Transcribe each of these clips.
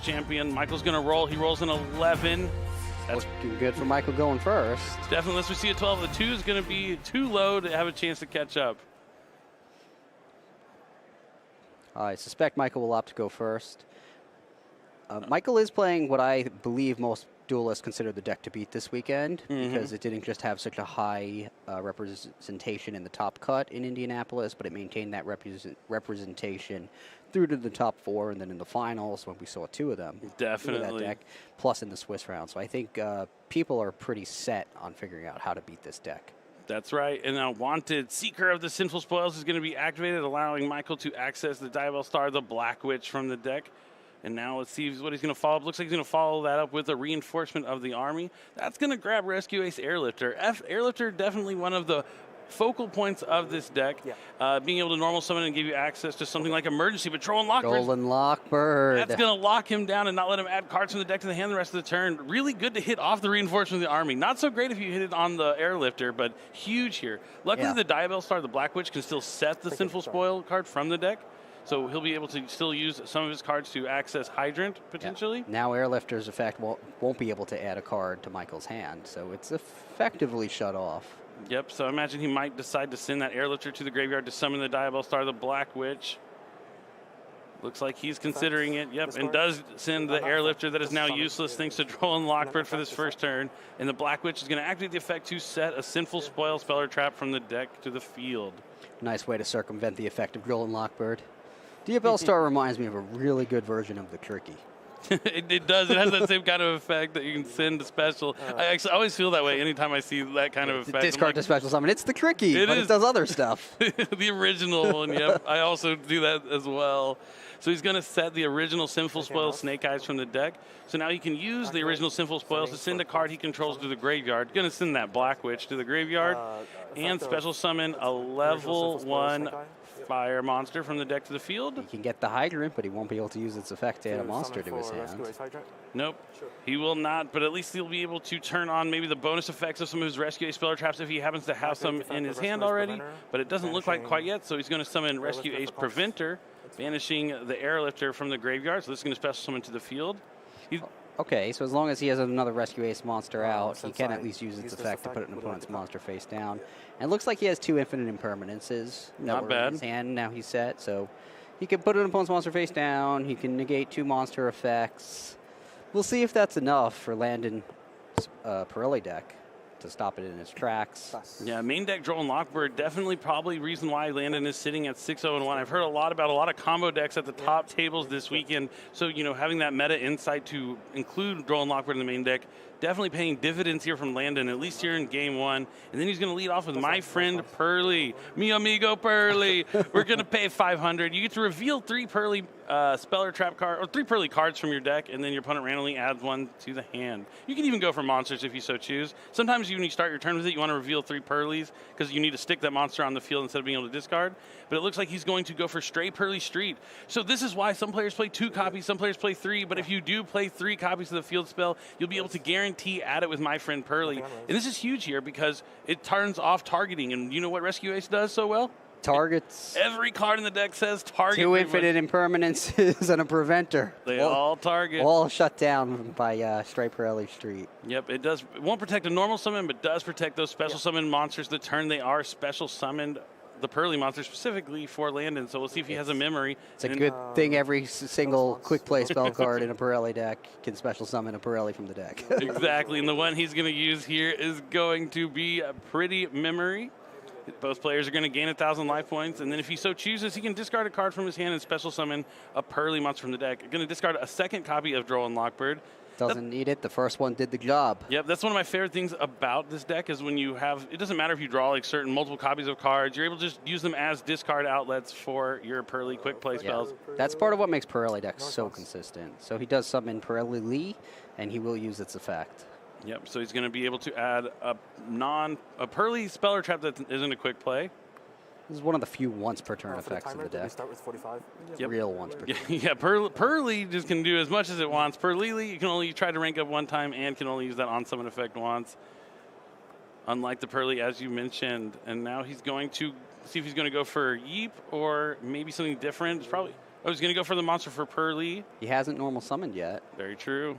champion. Michael's going to roll. He rolls an 11. That's looking good for Michael going first. Definitely, unless we see a 12, the 2 is going to be too low to have a chance to catch up. I suspect Michael will opt to go first. Michael is playing what I believe most duelists consider the deck to beat this weekend, because it didn't just have such a high representation in the top cut in Indianapolis, but it maintained that representation through to the top 4, and then in the finals when we saw 2 of them. Definitely. That deck, plus in the Swiss round. So I think people are pretty set on figuring out how to beat this deck. That's right. And now Wanted Seeker of the Sinful Spoils is going to be activated, allowing Michael to access the Diabell Star, the Black Witch from the deck. And now let's see what he's going to follow up. Looks like he's going to follow that up with a reinforcement of the army. That's going to grab Rescue Ace Airlifter. Airlifter, definitely one of the focal points of this deck. Being able to normal summon and give you access to something like Emergency Patrol and Lockbird. Golden Lockbird. That's going to lock him down and not let him add cards from the deck to the hand the rest of the turn. Really good to hit off the reinforcement of the army. Not so great if you hit it on the Airlifter, but huge here. Luckily, the Diabell Star, the Black Witch, can still set the Sinful Spoil card from the deck. So he'll be able to still use some of his cards to access Hydrant, potentially. Now Airlifter's effect won't be able to add a card to Michael's hand, so it's effectively shut off. Yep, so I imagine he might decide to send that Airlifter to the graveyard to summon the Diabell Star, the Black Witch. Looks like he's considering it, yep, and does send the Airlifter that is now useless thanks to Droll and Lockbird for this first turn. And the Black Witch is going to activate the effect to set a Sinful Spoil spell or trap from the deck to the field. Nice way to circumvent the effect of Droll and Lockbird. Diabell Star reminds me of a really good version of the Turkey. It does. It has that same kind of effect that you can send a special. I actually always feel that way anytime I see that kind of effect. Discard to special summon. It's the Cricky, but it does other stuff. The original one, yep. I also do that as well. So he's going to set the original Sinful Spoils Snake Eyes from the deck. So now he can use the original Sinful Spoils to send a card he controls to the graveyard. Going to send that Black Witch to the graveyard and special summon a level 1 fire monster from the deck to the field. He can get the Hydrant, but he won't be able to use its effect to add a monster to his hand. Nope, he will not, but at least he'll be able to turn on maybe the bonus effects of some of his Rescue Ace spell or traps if he happens to have some in his hand already, but it doesn't look like quite yet, so he's going to summon Rescue Ace Preventer, banishing the Airlifter from the graveyard, so this is going to special summon to the field. Okay, so as long as he has another Rescue Ace monster out, he can at least use its effect to put an opponent's monster face down. And it looks like he has 2 infinite impermanences. Not bad. In his hand, now he's set, so he can put an opponent's monster face down. He can negate 2 monster effects. We'll see if that's enough for Landon's Purrely deck to stop it in its tracks. Yeah, main deck Droll and Lockbird, definitely probably reason why Landon is sitting at 6-0-1. I've heard a lot about a lot of combo decks at the top tables this weekend. So, you know, having that meta insight to include Droll and Lockbird in the main deck, definitely paying dividends here from Landon, at least here in game 1. And then he's going to lead off with my friend Purrely. Mi amigo Purrely. We're going to pay 500. You get to reveal 3 Purrely spell or trap card, or 3 Purrely cards from your deck, and then your opponent randomly adds 1 to the hand. You can even go for monsters if you so choose. Sometimes when you start your turn with it, you want to reveal 3 Purrelys because you need to stick that monster on the field instead of being able to discard. But it looks like he's going to go for Stray Purrely Street. So this is why some players play 2 copies, some players play 3, but if you do play 3 copies of the field spell, you'll be able to guarantee add it with my friend Purrely. And this is huge here because it turns off targeting. And you know what Rescue Ace does so well? Targets. Every card in the deck says target. 2 infinite impermanences and a preventer. They all target. All shut down by Stray Purrely Street. Yep, it does. It won't protect a normal summon, but does protect those special summon monsters the turn they are special summoned. The Purrely monster specifically for Landon, so we'll see if he has a memory. It's a good thing every single quick play spell card in a Purrely deck can special summon a Purrely from the deck. Exactly, and the one he's going to use here is going to be a Pretty Memory. Both players are going to gain 1,000 life points, and then if he so chooses, he can discard a card from his hand and special summon a Purrely monster from the deck. Going to discard a second copy of Droll and Lockbird. Doesn't need it. The first one did the job. Yep, that's one of my favorite things about this deck is when you have, it doesn't matter if you draw like certain multiple copies of cards, you're able to just use them as discard outlets for your Purrely quick play spells. That's part of what makes Purrely decks so consistent. So he does summon Purrely, and he will use its effect. Yep, so he's going to be able to add a Purrely spell or trap that isn't a quick play. This is one of the few once per turn effects of the deck. Start with 45. Yep. Real once per turn. Yeah, Purrely just can do as much as it wants. Purrely, you can only try to rank up 1 time and can only use that on summon effect once. Unlike the Purrely, as you mentioned. And now he's going to see if he's going to go for Yeep or maybe something different. It's probably Oh, he's going to go for the monster for Purrely. He hasn't normal summoned yet. Very true.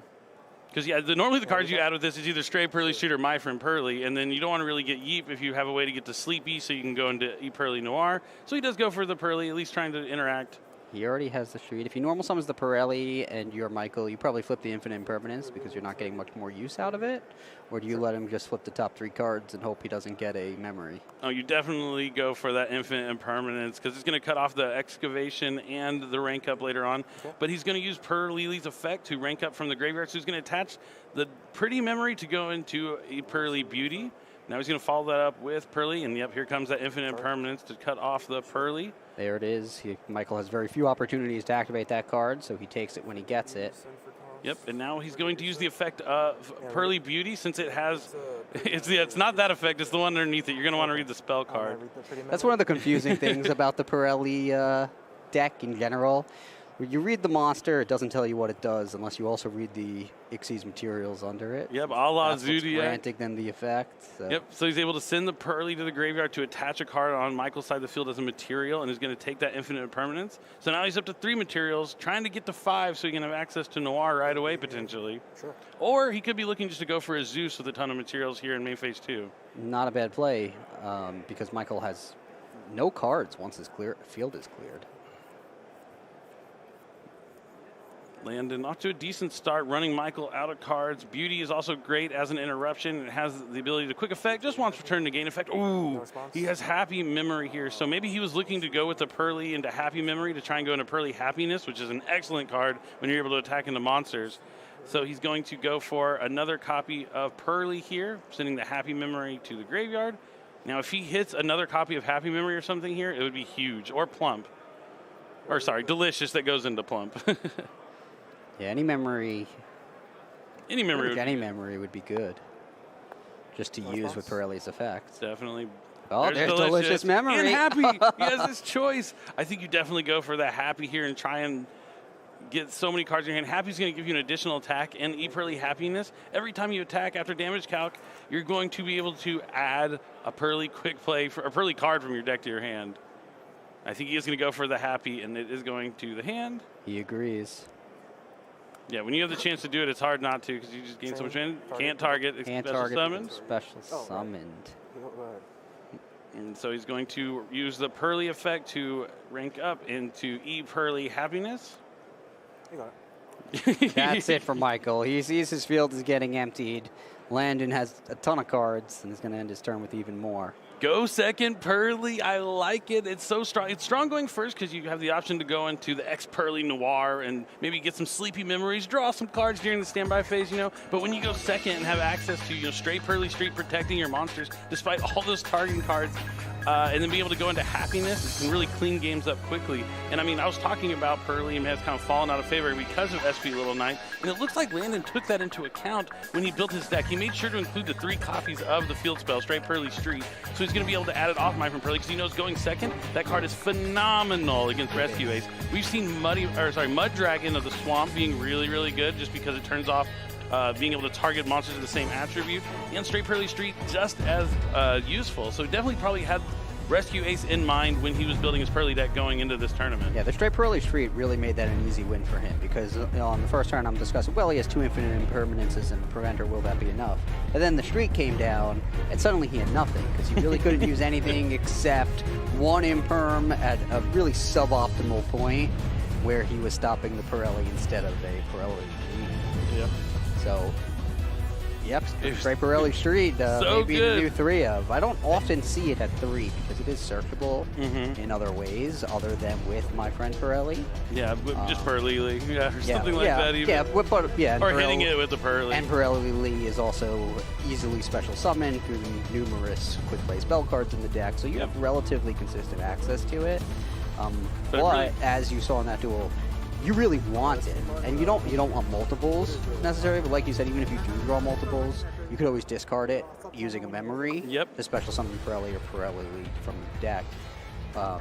Because, yeah, normally the cards you add with this is either Stray Purrely Street or My Friend Purrely, and then you don't want to really get Yeep if you have a way to get to Sleepy, so you can go into Purrely Noir. So he does go for the Purrely, at least trying to interact. He already has the Street. If he normal summons the Purrely and you're Michael, you probably flip the Infinite Impermanence because you're not getting much more use out of it. Or do you let him just flip the top 3 cards and hope he doesn't get a memory? Oh, you definitely go for that Infinite Impermanence because it's going to cut off the Excavation and the rank up later on. Okay. But he's going to use Purrely's effect to rank up from the graveyard. So he's going to attach the Pretty Memory to go into a Purrely Beauty. Now he's going to follow that up with Purrely, and yep, here comes that Infinite Impermanence to cut off the Purrely. There it is. Michael has very few opportunities to activate that card, so he takes it when he gets it. Yep, and now he's going to use the effect of Purrely Beauty since it has, it's not that effect, it's the one underneath it. You're going to want to read the spell card. That's one of the confusing things about the Purrely deck in general. When you read the monster, it doesn't tell you what it does unless you also read the Xyz materials under it. Yep, a la That's what's Zodiac. granting them the effect. So. Yep, so he's able to send the Purrely to the graveyard to attach a card on Michael's side of the field as a material, and is going to take that Infinite Impermanence. So now he's up to 3 materials, trying to get to 5 so he can have access to Noir right away, potentially. Sure. Or he could be looking just to go for a Zeus with a ton of materials here in main phase 2. Not a bad play, because Michael has no cards once his field is cleared. Landon off to a decent start, running Michael out of cards. Beauty is also great as an interruption. It has the ability to quick effect, just wants return to gain effect. Ooh, he has Happy Memory here. So maybe he was looking to go with the Purrely into Happy Memory to try and go into Purrely Happiness, which is an excellent card when you're able to attack into monsters. So he's going to go for another copy of Purrely here, sending the Happy Memory to the graveyard. Now, if he hits another copy of Happy Memory or something here, it would be huge. Or Plump. Or, sorry, Delicious that goes into Plump. Yeah, any memory would be good, just to use with Purrely's effect. Definitely. Oh, there's Delicious Memory. And Happy. He has his choice. I think you definitely go for that Happy here and try and get so many cards in your hand. Happy's going to give you an additional attack and Purrely Happiness. Every time you attack after damage calc, you're going to be able to add a Purrely quick play, a Purrely card from your deck to your hand. I think he is going to go for the Happy, and it is going to the hand. He agrees. Yeah, when you have the chance to do it, it's hard not to because you just gain so much in. Can't target. Special summoned. Special summoned. And so he's going to use the Purrely effect to rank up into Purrely Happiness. You got it. That's it for Michael. He sees his field is getting emptied. Landon has a ton of cards and is going to end his turn with even more. Go second, Purrely. I like it. It's so strong. It's strong going first because you have the option to go into the Purrely Noir and maybe get some Sleepy Memories, draw some cards during the standby phase, But when you go second and have access to, straight Purrely Street protecting your monsters, despite all those targeting cards, and then be able to go into Happiness, it can really clean games up quickly. And I mean, I was talking about Purrely and has kind of fallen out of favor because of SP Little Knight, and it looks like Landon took that into account when he built his deck. He made sure to include the 3 copies of the field spell, straight Purrely Street, so he's going to be able to add it off My Friend Purrely because he knows going second, that card is phenomenal against Rescue Ace. We've seen Mud Dragon of the Swamp being really, really good just because it turns off being able to target monsters of the same attribute, and straight Purrely Street just as useful. So definitely probably had Rescue Ace in mind when he was building his Purrely deck going into this tournament. Yeah, the straight Purrely Street really made that an easy win for him because on the first turn I'm discussing, well, he has 2 Infinite Impermanences and Preventer, will that be enough? And then the Street came down and suddenly he had nothing because he really couldn't use anything except 1 Imperm at a really suboptimal point where he was stopping the Purrely instead of a Purrely. Yep. So, yep, straight Purrely Street, so maybe good. the new 3 of. I don't often see it at 3 because it is searchable in other ways other than with My Friend Purrely. Yeah, just Purrely, or something like that even. Or hitting it with the Purrely. And Purrely Lee is also easily special summoned through the numerous quick play spell cards in the deck, so you have relatively consistent access to it. But as you saw in that duel, you really want it, and you don't want multiples necessarily, but like you said, even if you do draw multiples, you could always discard it using a memory. Yep. To special summon Purrely or Purrely Lead from the deck.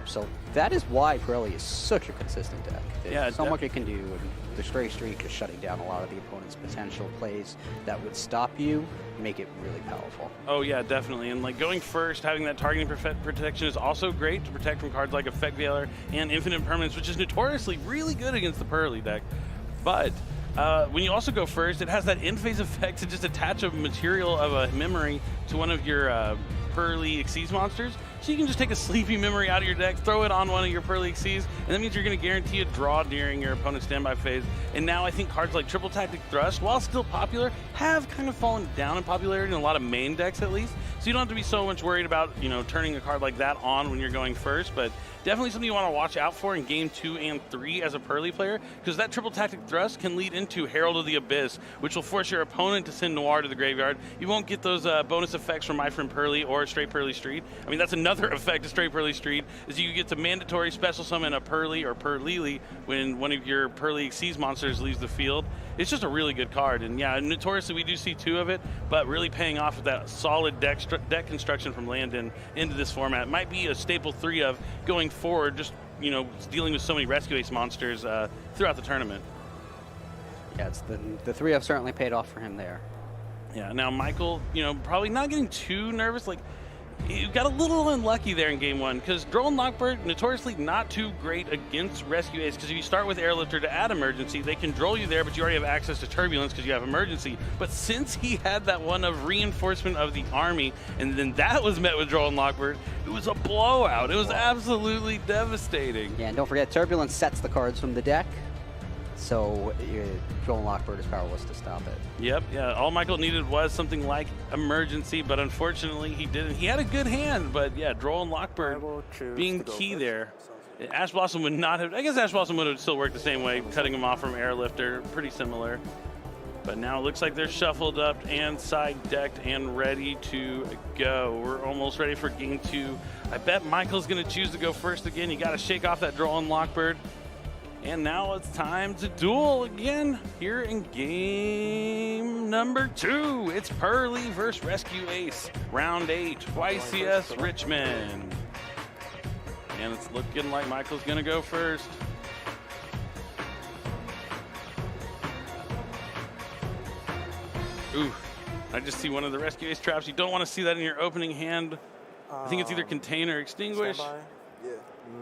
So that is why Purrely is such a consistent deck. There's so much it can do. And the stray streak is shutting down a lot of the opponent's potential plays that would stop you, make it really powerful. Oh yeah, definitely. And like going first, having that targeting protection is also great to protect from cards like Effect Veiler and Infinite Permanence, which is notoriously really good against the Purrely deck. But when you also go first, it has that in-phase effect to just attach a material of a memory to one of your Purrely Xyz monsters. So you can just take a Sleepy Memory out of your deck, throw it on one of your Purrely Xyz, and that means you're going to guarantee a draw during your opponent's standby phase. And now I think cards like Triple Tactic Thrust, while still popular, have kind of fallen down in popularity in a lot of main decks at least. So you don't have to be so much worried about, you know, turning a card like that on when you're going first, but definitely something you want to watch out for in game 2 and 3 as a Purrely player, because that Triple Tactic Thrust can lead into Herald of the Abyss, which will force your opponent to send Noir to the graveyard. You won't get those bonus effects from My Friend Purrely or Straight Purrely Street. I mean, that's another effect of Straight Purrely Street, is you get to mandatory special summon a Purrely or Purrely when one of your Purrely Xyz monsters leaves the field. It's just a really good card, and yeah, notoriously we do see 2 of it, but really paying off with that solid deck construction from Landon into this format might be a staple 3 of going forward, just, you know, dealing with so many Rescue Ace monsters throughout the tournament. Yeah, it's the 3 have certainly paid off for him there. Yeah, now Michael, you know, probably not getting too nervous. Like, you got a little unlucky there in game 1, because Droll Lockbird, notoriously not too great against Rescue Ace, because if you start with Airlifter to add Emergency, they can droll you there, but you already have access to Turbulence because you have Emergency. But since he had that one of Reinforcement of the Army, and then that was met with Droll Lockbird, it was a blowout. It was absolutely devastating. Yeah, and don't forget, Turbulence sets the cards from the deck, so Droll Lockbird is powerless to stop it. Yep, yeah, all Michael needed was something like Emergency, but unfortunately he didn't. He had a good hand, but yeah, Droll and Lockbird being key there. Ash Blossom would not have, I guess Ash Blossom would have still worked the same way, cutting him off from Airlifter, pretty similar. But now it looks like they're shuffled up and side-decked and ready to go. We're almost ready for game 2. I bet Michael's gonna choose to go first again. You gotta shake off that Droll and Lockbird. And now it's time to duel again here in game number 2. It's Purrely versus Rescue Ace, round 8, YCS Richmond. And it's looking like Michael's gonna go first. Ooh, I just see one of the Rescue Ace traps. You don't want to see that in your opening hand. I think it's either Contain or Extinguish. Yeah,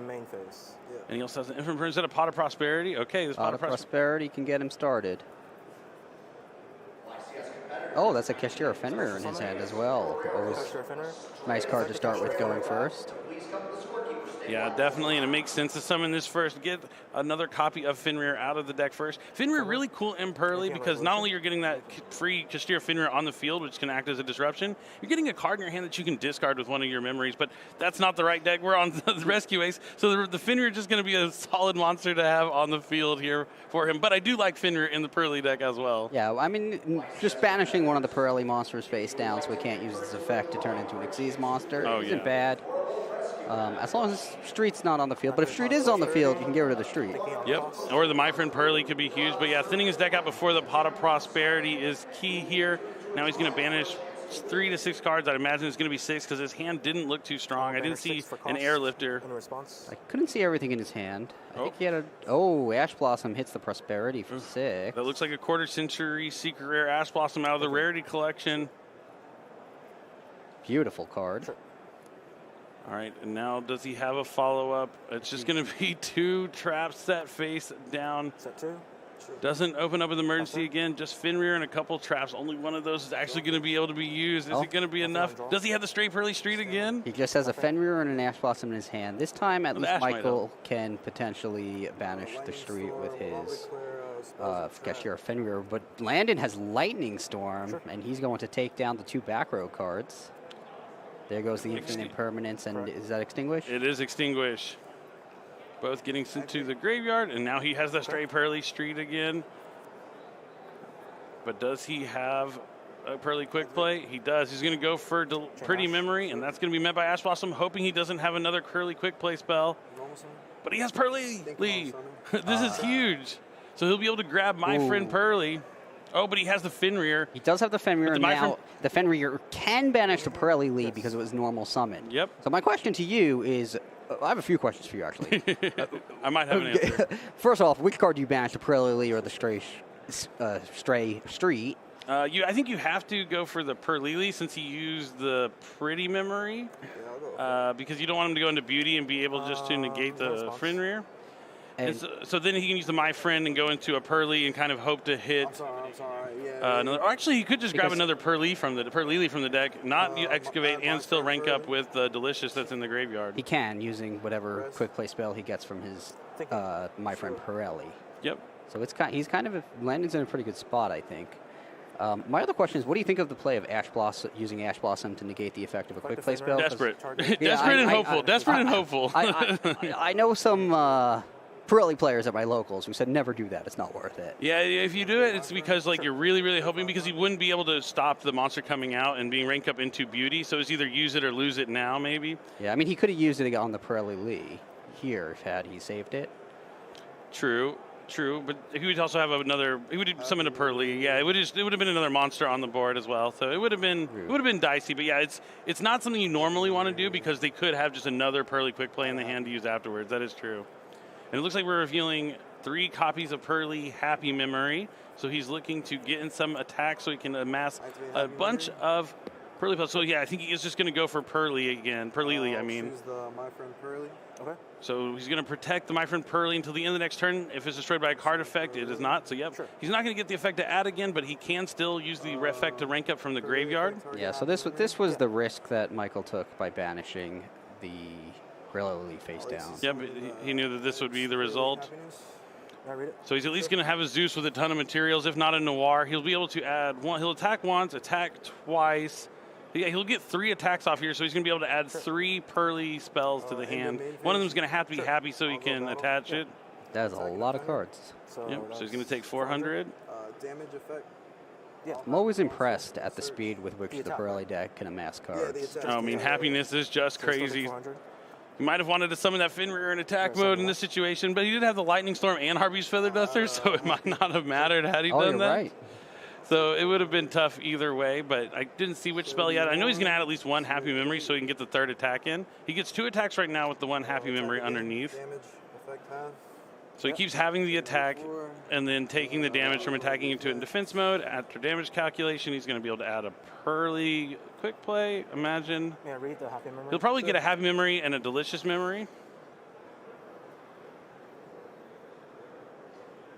main phase. Yeah. And he also has an Infinite Permanence. Is that a Pot of Prosperity? Okay, this Pot of Prosperity can get him started. Oh, that's a Kashira Fenrir in his hand as well. Always nice card to start with going first. Yeah, definitely, and it makes sense to summon this first. Get another copy of Fenrir out of the deck first. Fenrir really cool in Purrely because not only you're getting that free Kashira Fenrir on the field, which can act as a disruption, you're getting a card in your hand that you can discard with one of your memories, but that's not the right deck. We're on the Rescue Ace, so the Fenrir is just going to be a solid monster to have on the field here for him, but I do like Fenrir in the Purrely deck as well. Yeah, I mean, just banishing one of the Purrely monsters face down so we can't use this effect to turn into an Xyz monster isn't bad. As long as Street's not on the field. But if Street is on the field, you can get rid of the Street. Yep, or the My Friend Purrely could be huge. But yeah, thinning his deck out before the Pot of Prosperity is key here. Now he's going to banish 3 to 6 cards. I'd imagine it's going to be 6 because his hand didn't look too strong. I didn't see an Airlifter. I couldn't see everything in his hand. I think he had a... Oh, Ash Blossom hits the Prosperity for 6. That looks like a quarter-century Secret Rare Ash Blossom out of the Rarity Collection. Beautiful card. All right, and now does he have a follow-up? It's just going to be 2 traps set face down. Set 2. Doesn't open up with Emergency again, just Fenrir and a couple traps. Only one of those is actually going to be able to be used. Is it going to be enough? Does he have the straight Purrely Street again? He just has a Fenrir and an Ash Blossom in his hand. This time, at least Michael can potentially banish the Street with his Kashira Fenrir. But Landon has Lightning Storm, and he's going to take down the 2 back row cards. There goes the Infinite Permanence, and is that Extinguish? It is Extinguish. Both getting sent to the graveyard, and now he has the straight Purrely Street again. But does he have a Purrely Quick Play? He does. He's going to go for Pretty Memory, and that's going to be met by Ash Blossom, hoping he doesn't have another Purrely Quick Play spell. But he has Purrely. This is huge. So he'll be able to grab My Friend Purrely. Oh, but he has the Fenrir. He does have the Fenrir, and now the Fenrir can banish the Purrely because it was normal summon. Yep. So my question to you is, I have a few questions for you, actually. I might have an answer. First off, which card do you banish, the Purrely or the Stray Street? I think you have to go for the Purrely since he used the pretty memory, because you don't want him to go into beauty and be able just to negate the Fenrir. And so then he can use the My Friend and go into a Purrely and kind of hope to hit. I'm sorry. Yeah. Another. Or actually, he could just grab another Purrely from the deck, not excavate, and still rank up with the Delicious that's in the graveyard. He can, using whatever quick play spell he gets from his My Friend Purrely. Yep. So he's kind of Landon's in a pretty good spot, I think. My other question is, what do you think of the play of using Ash Blossom to negate the effect of a quick play spell? Desperate. Desperate and hopeful. Desperate and hopeful. I know some Purrely players at my locals who said never do that. It's not worth it. Yeah, if you do it, it's because like you're really, really hoping, because he wouldn't be able to stop the monster coming out and being ranked up into beauty. So it's either use it or lose it now, maybe. Yeah, I mean, he could have used it on the Purrely here had he saved it. True, but he would also have another. He would summon a Purrely. Yeah, it would have been another monster on the board as well. So it would have been dicey. But yeah, it's not something you normally want to do because they could have just another Purrely quick play in the hand to use afterwards. That is true. And it looks like we're revealing 3 copies of Purrely Happy Memory. So he's looking to get in some attack so he can amass a bunch of Purrely spells. So yeah, I think he is just going to go for Purrely again. Purrely, I mean. Choose the My Friend Purrely. Okay. So he's going to protect the My Friend Purrely until the end of the next turn. If it's destroyed by a card effect, it is not. So yep, he's not going to get the effect to add again, but he can still use the effect to rank up from the graveyard. Yeah, so this was the risk that Michael took by banishing the Purrely face down. Yep, he knew that this would be the result. So he's at least going to have a Zeus with a ton of materials, if not a Noir. He'll be able to add one. He'll attack once, attack twice. Yeah, he'll get 3 attacks off here, so he's going to be able to add 3 Purrely spells to the hand. One of them is going to have to be happy so he can attach it. That's a lot of cards. Yep, so he's going to take 400. Damage effect. I'm always impressed at the speed with which the Purrely deck can amass cards. I mean, happiness is just crazy. He might have wanted to summon that Fenrir in attack mode in this situation, but he did have the Lightning Storm and Harvey's Feather Duster, so it might not have mattered had he done that. Right. So it would have been tough either way, but I didn't see which spell he had. I know he's going to add at least 1 Happy Memory so he can get the 3rd attack in. He gets 2 attacks right now with the 1 Happy Memory underneath. So he keeps having the attack and then taking the damage from attacking into it in defense mode. After damage calculation, he's going to be able to add a Purrely quick play, imagine. Yeah, read the Happy Memory. He'll probably get a Happy Memory and a Delicious Memory.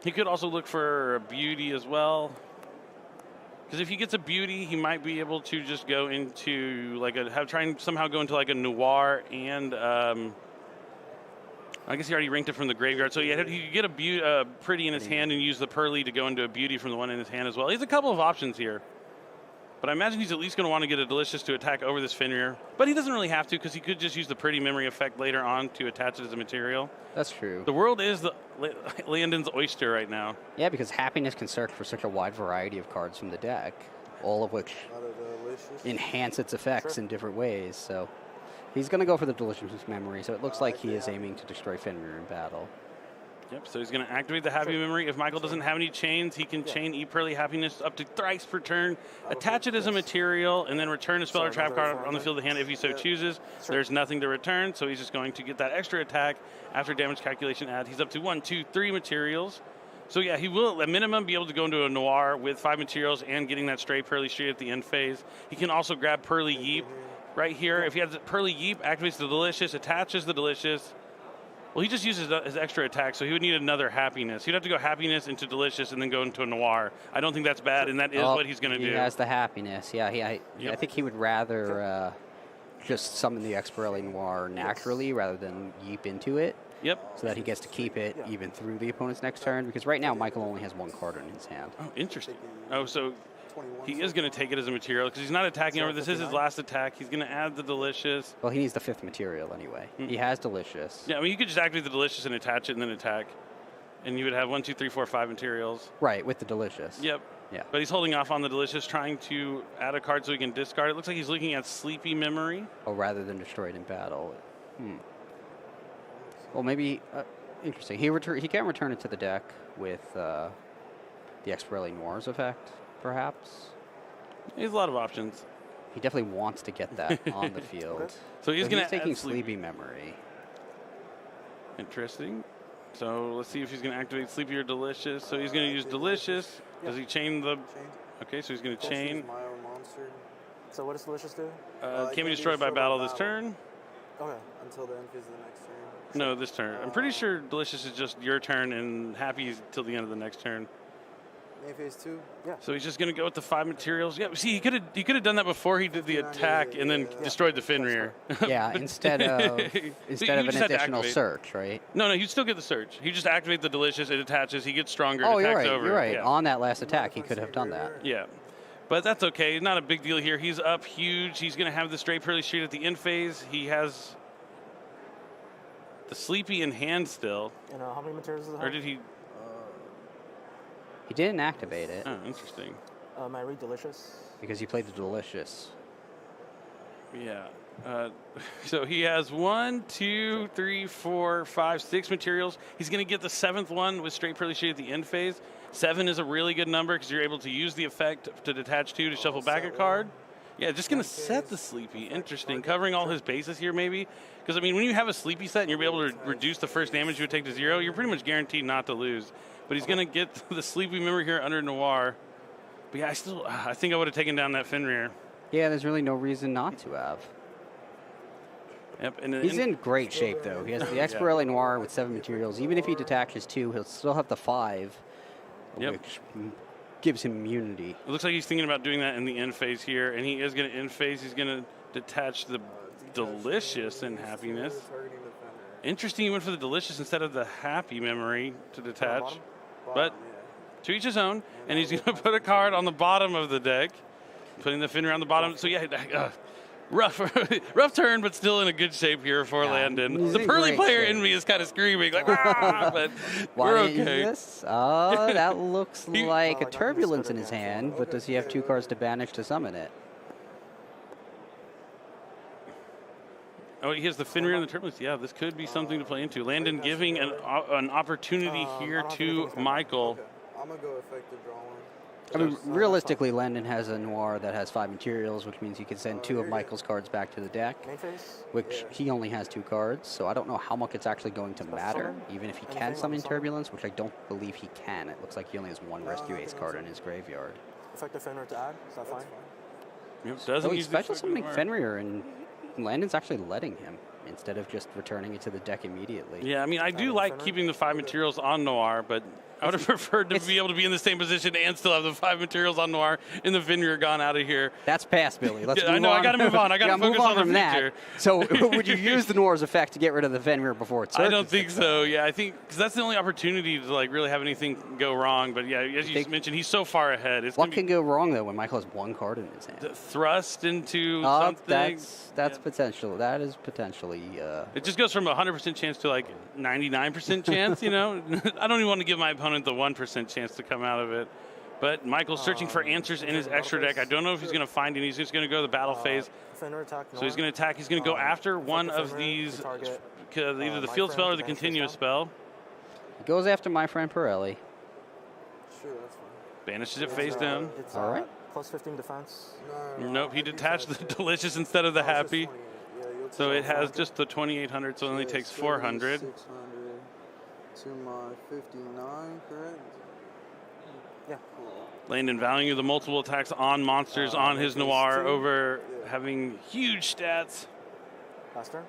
He could also look for a Beauty as well. Because if he gets a Beauty, he might be able to just go into like try and somehow go into like a Noir and I guess he already ranked it from the graveyard. So yeah, he could get a Pretty in his hand and use the Purrely to go into a Beauty from the one in his hand as well. He has a couple of options here. But I imagine he's at least going to want to get a Delicious to attack over this Fenrir. But he doesn't really have to because he could just use the Pretty Memory effect later on to attach it as a material. That's true. The world is Landon's oyster right now. Yeah, because happiness can search for such a wide variety of cards from the deck, all of which enhance its effects in different ways. So he's going to go for the Delicious Memory, so it looks like he is aiming to destroy Fenrir in battle. Yep, so he's going to activate the Happy Memory. If Michael doesn't have any chains, he can chain Purrely Happiness up to thrice per turn, attach it as a material, and then return a spell or trap card on the field of the hand if he so chooses. There's nothing to return, so he's just going to get that extra attack after damage calculation add. He's up to 1, 2, 3 materials. So yeah, he will, at minimum, be able to go into a Noir with 5 materials and getting that stray Purrely straight at the end phase. He can also grab Purrely Yeep right here. If he has Purrely Yeep, activates the Delicious, attaches the Delicious. Well, he just uses his extra attack, so he would need another Happiness. He'd have to go Happiness into Delicious and then go into a Noir. I don't think that's bad, and that is what he's going to do. He has the Happiness. Yeah, I think he would rather just summon the Purrely Noir naturally rather than yeep into it. Yep. So that he gets to keep it even through the opponent's next turn, because right now Michael only has 1 card in his hand. Oh, interesting. Oh, so he is going to take it as a material because he's not attacking over. This is his last attack. He's going to add the Delicious. Well, he needs the 5th material anyway. He has Delicious. Yeah, I mean, you could just activate the Delicious and attach it and then attack. And you would have 1, 2, 3, 4, 5 materials. Right, with the Delicious. Yep. Yeah. But he's holding off on the Delicious, trying to add a card so he can discard. It looks like he's looking at Sleepy Memory. Oh, rather than destroyed in battle. Well, maybe, interesting. He can return it to the deck with the Purrely Noir's effect, perhaps. He has a lot of options. He definitely wants to get that on the field. So he's going to taking Sleepy Memory. Interesting. So let's see if he's going to activate Sleepy or Delicious. So he's going to use Delicious. Does he chain the... Okay, so he's going to chain. My own monster. So what does Delicious do? Can be destroyed by battle this turn. Okay. Until the end phase of the next turn. No, this turn. I'm pretty sure Delicious is just your turn and Happy till the end of the next turn. Main phase 2? Yeah. So he's just going to go with the 5 materials. Yeah, see, he could have done that before he did the attack and then destroyed the Fenrir. Yeah, instead of an additional search, right? No, you still get the search. You just activate the Delicious, it attaches, he gets stronger, Oh, it you're attacks right. over. You're right. Yeah. On that last attack, he could have done that. Yeah. But that's okay. Not a big deal here. He's up huge. He's going to have the straight Purrely Street at the end phase. He has the Sleepy in hand still. And how many materials does it have? Or did he? He didn't activate it. Oh, interesting. May I read Delicious? Because he played the Delicious. Yeah. So he has 1, 2, 3, 4, 5, 6 materials. He's going to get the 7th one with straight Purrely Street at the end phase. 7 is a really good number because you're able to use the effect to detach 2 to shuffle back a card. Yeah, just going to set the Sleepy. Interesting. Covering all his bases here, maybe. Because, I mean, when you have a Sleepy set and you're able to reduce the first damage you would take to 0, you're pretty much guaranteed not to lose. But he's going to get the Sleepy memory here under Noir. But, yeah, I think I would have taken down that Fenrir. Yeah, there's really no reason not to have. Yep, he's in great shape, though. He has the Purrely Noir with 7 materials. Even if he detaches 2, he'll still have the 5, which gives him immunity. It looks like he's thinking about doing that in the end phase here, and he is going to end phase. He's going to detach the Delicious in Happiness. Interesting, he went for the Delicious instead of the Happy memory to detach. But to each his own, and he's going to put a card on the bottom of the deck, putting the Fenrir on the bottom. So, yeah, rough turn, but still in a good shape here for Landon. The Purrely player in me is kind of screaming, like, but we're okay. That looks like a Turbulence in his hand, but does he have 2 cards to banish to summon it? Oh, he has the Fenrir and the Turbulence. Yeah, this could be something to play into. Landon giving an opportunity here to Michael. Okay. I'm going to go effective draw 1. I mean, realistically, Landon has a Noir that has 5 materials, which means he can send 2 of Michael's cards back to the deck, which he only has 2 cards, so I don't know how much it's actually going to matter, even if he can summon Turbulence, which I don't believe he can. It looks like he only has 1 Rescue Ace card in his graveyard. Effective Fenrir to add? Is that fine? Yep, he's special summoning Fenrir, and Landon's actually letting him instead of just returning it to the deck immediately. Yeah, I mean, I do like keeping the 5 materials on Noir, but I would have preferred to be able to be in the same position and still have the 5 materials on Noir and the Fenrir gone out of here. That's past, Billy. Let's move I know, on. I got to move on. I got to focus on the future. So would you use the Noir's effect to get rid of the Fenrir before it searches? I don't think so. Yeah, I think because that's the only opportunity to like really have anything go wrong. But yeah, as you mentioned, he's so far ahead. What can go wrong though when Michael has 1 card in his hand? Thrust into something. That's potential. That is potentially. It just goes from 100% chance to like 99% chance. You know, I don't even want to give my opponent the 1% chance to come out of it. But Michael's searching for answers in his extra deck. I don't know if he's going to find any. He's just going to go to the battle phase. So he's going to attack. He's going to go after one of these, either the field spell or the continuous spell. He goes after my friend Purrely. Sure, that's fine. Banishes it face down. All right. Plus 15 defense. Nope, he detached the Delicious instead of the Happy. So it has just the 2,800, so it only takes 400. 600 to my 59, correct? Yeah. Landon valuing the multiple attacks on monsters on his Noir over having huge stats. Last turn.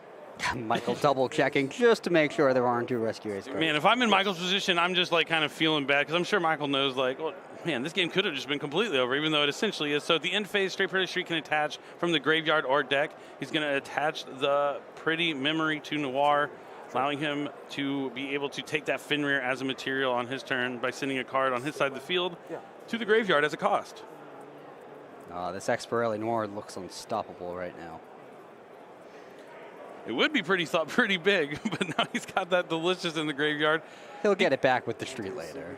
Michael double checking just to make sure there aren't 2 Rescue Ace cards. Man, if I'm in Michael's position, I'm just like kind of feeling bad because I'm sure Michael knows like, well, man, this game could have just been completely over, even though it essentially is. So at the end phase, straight Purrely Street can attach from the graveyard or deck. He's going to attach the Pretty Memory to Noir, allowing him to be able to take that Fenrir as a material on his turn by sending a card on his side of the field to the graveyard as a cost. This Purrely Noir looks unstoppable right now. It would be pretty big, but now he's got that Delicious in the graveyard. He'll get it back with the Street later.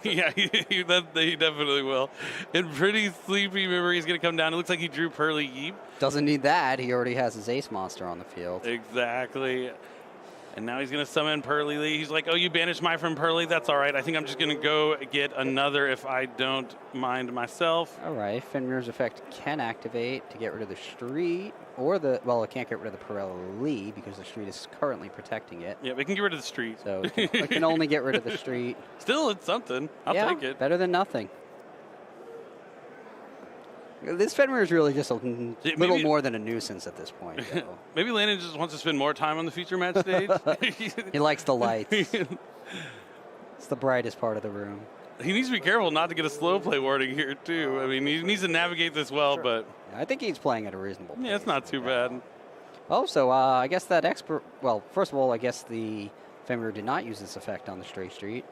Yeah, he definitely will. And Pretty Sleepy Memory is going to come down. It looks like he drew Purrely Yeep. Doesn't need that. He already has his Ace monster on the field. Exactly. And now he's going to summon Purrely. He's like, oh, you banished my from Purrely? That's all right. I think I'm just going to go get another if I don't mind myself. All right, Fenrir's effect can activate to get rid of the street, or well, it can't get rid of the Purrely because the street is currently protecting it. Yeah, we can get rid of the street. So it can only get rid of the street. Still, it's something. I'll take it. Better than nothing. This Fenrir is really just a little more than a nuisance at this point. So. Maybe Landon just wants to spend more time on the feature match stage. He likes the lights. It's the brightest part of the room. He needs to be careful not to get a slow play warning here, too. I mean, he needs to navigate this well, but... Yeah, I think he's playing at a reasonable pace. Yeah, it's not too bad. Oh, so I guess that expert... Well, first of all, I guess the Fenrir did not use this effect on the straight street.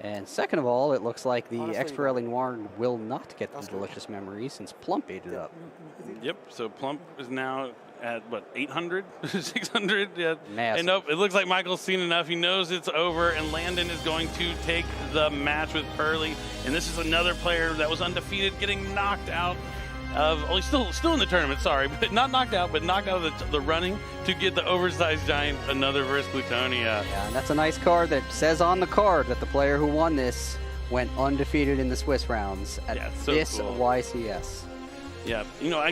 And second of all, it looks like the Purrely Noir will not get the delicious memory since Plump ate it up. Yep, so Plump is now at, what, 800? 600? Yeah. Massive. And nope, it looks like Michael's seen enough. He knows it's over, and Landon is going to take the match with Purrely. And this is another player that was undefeated getting knocked out of, oh, he's still in the tournament, sorry, but not knocked out, but knocked out of the running to get the oversized giant, another versus Plutonia. Yeah, and that's a nice card that says on the card that the player who won this went undefeated in the Swiss rounds at so this cool. YCS. Yeah, you know, I